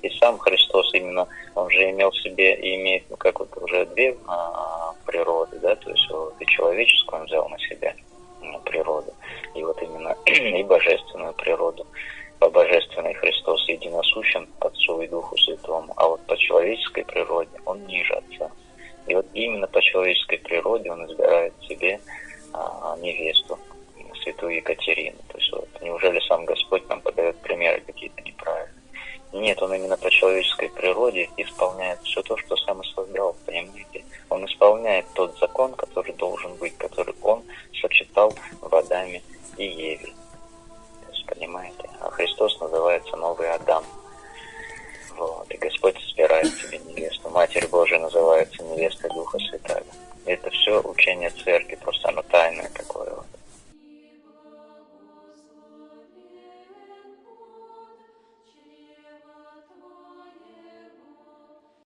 И сам Христос именно, он же имел в себе и имеет, ну, как вот уже две природы, да, то есть вот и человеческую он взял на себя природу, и вот именно и божественную природу. По божественной Христос единосущен Отцу и Духу Святому, а вот по человеческой природе он ниже Отца. И вот именно по человеческой природе он избирает себе невесту, святую Екатерину. То есть вот, неужели сам Господь нам подает примеры какие-то неправильные? Нет, он именно по человеческой природе исполняет все то, что сам и создал, понимаете? Он исполняет тот закон, который должен быть, который он сочетал в Адаме и Еве. То есть, понимаете? А Христос называется новый Адам. Вот. И Господь избирает себе невесту. Матерь Божия называется невестой Духа Святаго. Это все учение церкви, просто оно тайное такое. Вот.